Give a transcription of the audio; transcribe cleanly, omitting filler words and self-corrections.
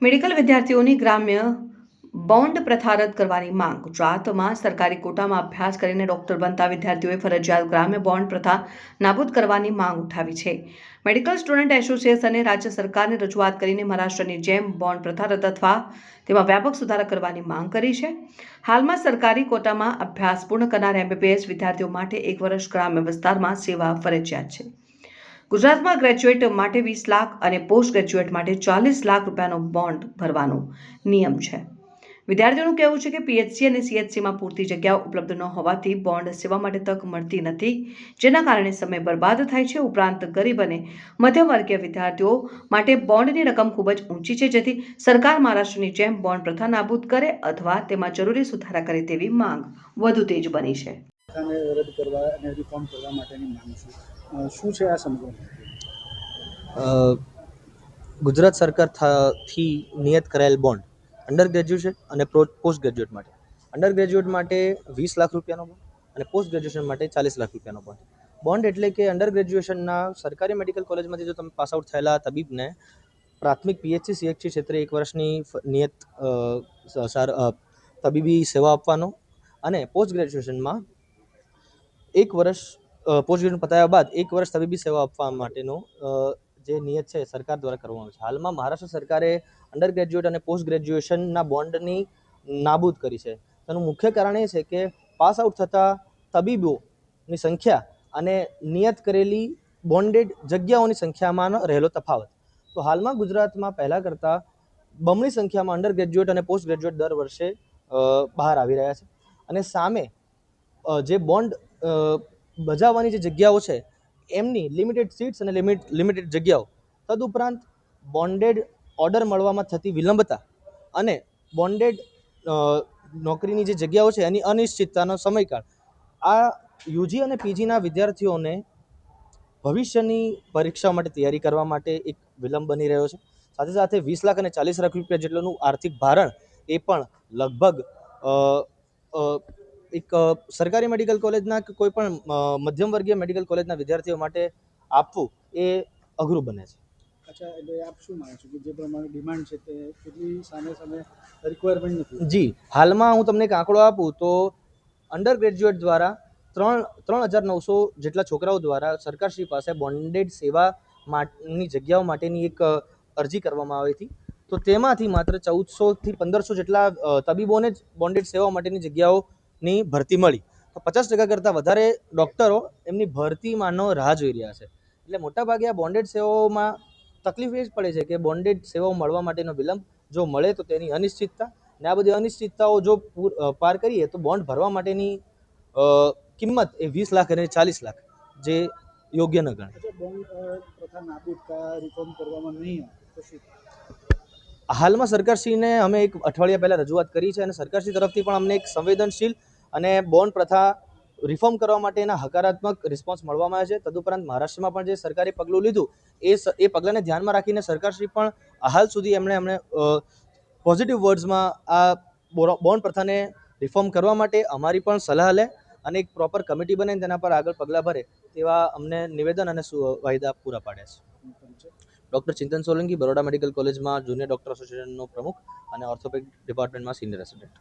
Medical વિદ્યાર્થીઓની ગ્રામ્ય bond પ્રથા રદ કરવાની માંગ. ગુજરાતમાં સરકારી કોટામાં અભ્યાસ કરીને ડોક્ટર બનતા વિદ્યાર્થીઓએ ફરજિયાત ગ્રામ્ય બોન્ડ પ્રથા નાબૂદ કરવાની માંગ ઉઠાવી છે. મેડિકલ સ્ટુડન્ટ એસોસિએશને રાજ્ય સરકારને રજૂઆત કરીને મહારાષ્ટ્રની જેમ બોન્ડ પ્રથા રદ અથવા તેમાં વ્યાપક સુધારા કરવાની માંગ કરી છે. હાલમાં સરકારી કોટામાં અભ્યાસ પૂર્ણ કરનાર એમબીબીએસ વિદ્યાર્થીઓ માટે 1 વર્ષ ગ્રામ્ય વિસ્તારમાં સેવા ફરજિયાત છે. ગુજરાતમાં ગ્રેજ્યુએટ માટે 20 લાખ અને પોસ્ટ ગ્રેજ્યુએટ માટે 40 લાખ રૂપિયાનો બોન્ડ ભરવાનો નિયમ છે. વિદ્યાર્થીઓનું કહેવું છે કે પીએચસી અને સીએચસીમાં પૂરતી જગ્યાઓ ઉપલબ્ધ ન હોવાથી બોન્ડ સેવા માટે તક મળતી નથી, જેના કારણે સમય બરબાદ થાય છે. ઉપરાંત ગરીબ અને મધ્યમવર્ગીય વિદ્યાર્થીઓ માટે બોન્ડની રકમ ખૂબ જ ઊંચી છે, જેથી સરકાર મહારાષ્ટ્રની જેમ બોન્ડ પ્રથા નાબૂદ કરે અથવા તેમાં જરૂરી સુધારા કરે તેવી માંગ વધુ તેજ બની છે. રદ કરવા અને રિફોર્મ કરવા માટેની માંગ શું છે? આ સમગ્ર ગુજરાત સરકારથી નિયત કરાયેલ બોન્ડ અંડર ગ્રેજ્યુએશન અને પોસ્ટ ગ્રેજ્યુએટ માટે. અંડર ગ્રેજ્યુએટ માટે 20 લાખ રૂપિયાનો બોન્ડ અને પોસ્ટ ગ્રેજ્યુએશન માટે 40 લાખ રૂપિયાનો બોન્ડ. બોન્ડ એટલે કે અંડર ગ્રેજ્યુએશનના સરકારી મેડિકલ કોલેજમાંથી જો તમે પાસ આઉટ થયેલા તબીબને પ્રાથમિક પીએચસી સીએચસી ક્ષેત્રે 1 વર્ષની નિયત તબીબી સેવા આપવાનો અને પોસ્ટ ગ્રેજ્યુએશનમાં 1 વર્ષ પોસ્ટ ગ્રેજ્યુએશન પતાવ્યા બાદ 1 વર્ષ તબીબી સેવા આપવા માટેનો જે નિયત છે સરકાર દ્વારા કરવામાં આવે છે. હાલમાં મહારાષ્ટ્ર સરકારે અંડર ગ્રેજ્યુએટ અને પોસ્ટ ગ્રેજ્યુએશનના બોન્ડની નાબૂદ કરી છે. તેનું મુખ્ય કારણ એ છે કે પાસ આઉટ થતા તબીબોની સંખ્યા અને નિયત કરેલી બોન્ડેડ જગ્યાઓની સંખ્યામાં રહેલો તફાવત. તો હાલમાં ગુજરાતમાં પહેલાં કરતાં બમણી સંખ્યામાં અંડર ગ્રેજ્યુએટ અને પોસ્ટ ગ્રેજ્યુએટ દર વર્ષે બહાર આવી રહ્યા છે. અને સામે જે બોન્ડ બજાવવાની જે જગ્યાઓ છે એમની લિમિટેડ સીટ્સ અને લિમિટેડ જગ્યાઓ, તદુપરાંત બોન્ડેડ ઓર્ડર મળવામાં થતી વિલંબતા અને બોન્ડેડ નોકરીની જે જગ્યાઓ છે એની અનિશ્ચિતતાનો સમયકાળ, આ યુજી અને પીજીના વિદ્યાર્થીઓને ભવિષ્યની પરીક્ષા માટે તૈયારી કરવા માટે એક વિલંબ બની રહ્યો છે. સાથે સાથે 20 લાખ અને 40 લાખ રૂપિયા જેટલું આર્થિક ભારણ એ પણ લગભગ એક સરકારી મેડિકલ કોલેજના કે કોઈ પણ મધ્યમ વર્ગીય મેડિકલ કોલેજના વિદ્યાર્થીઓ માટે આપવું એ અઘરું બને છે. અચ્છા, એટલે આપ શું માનો છો કે જે પ્રમાણે ડિમાન્ડ છે તે કેટલી સામે રિક્વાયરમેન્ટ નથી? જી, હાલમાં હું તમને એક આંકડો આપું તો અંડર ગ્રેજ્યુએટ દ્વારા 3,900 જેટલા છોકરાઓ દ્વારા સરકારશ્રી પાસે બોન્ડેડ સેવા ની જગ્યાઓ માટેની એક અરજી કરવામાં આવી હતી. તો તેમાંથી માત્ર 1,400 થી 1,500 જેટલા તબીબોને જ બોન્ડેડ સેવા માટેની જગ્યાઓની ભરતી મળી. તો 50% કરતાં વધારે ડૉક્ટરો એમની ભરતીમાંનો રાહ જોઈ રહ્યા છે. એટલે મોટાભાગે આ બોન્ડેડ સેવાઓમાં તકલીફ એ જ પડે છે કે બોન્ડેડ સેવાઓ મળવા માટેનો વિલંબ, જો મળે તો તેની અનિશ્ચિતતા, ને આ બધી અનિશ્ચિતતાઓ જો પાર કરીએ તો બોન્ડ ભરવા માટેની કિંમત એ 20 લાખ અને 40 લાખ જે યોગ્ય ન ગણાય. હાલમાં સરકારશ્રીને અમે એક અઠવાડિયા પહેલાં રજૂઆત કરી છે અને સરકારશ્રી તરફથી પણ અમને એક સંવેદનશીલ અને બોન્ડ પ્રથા રિફોર્મ કરવા માટેના હકારાત્મક રિસ્પોન્સ મળવામાં આવે છે. તદુપરાંત મહારાષ્ટ્રમાં પણ જે સરકારે પગલું લીધું એ પગલાંને ધ્યાનમાં રાખીને સરકારશ્રી પણ હાલ સુધી એમણે પોઝિટિવ વર્ડ્સમાં આ બોન્ડ પ્રથાને રિફોર્મ કરવા માટે અમારી પણ સલાહ લે અને એક પ્રોપર કમિટી બને તેના પર આગળ પગલાં ભરે તેવા અમને નિવેદન અને વાયદા પૂરા પાડે છે. ડૉક્ટર ચિંતન સોલંકી, બરોડા મેડિકલ કોલેજમાં જુનિયર ડૉક્ટર એસોસિએશનનો પ્રમુખ અને ઓર્થોપેડિક ડિપાર્ટમેન્ટમાં સિનિયર રેસિડેન્ટ.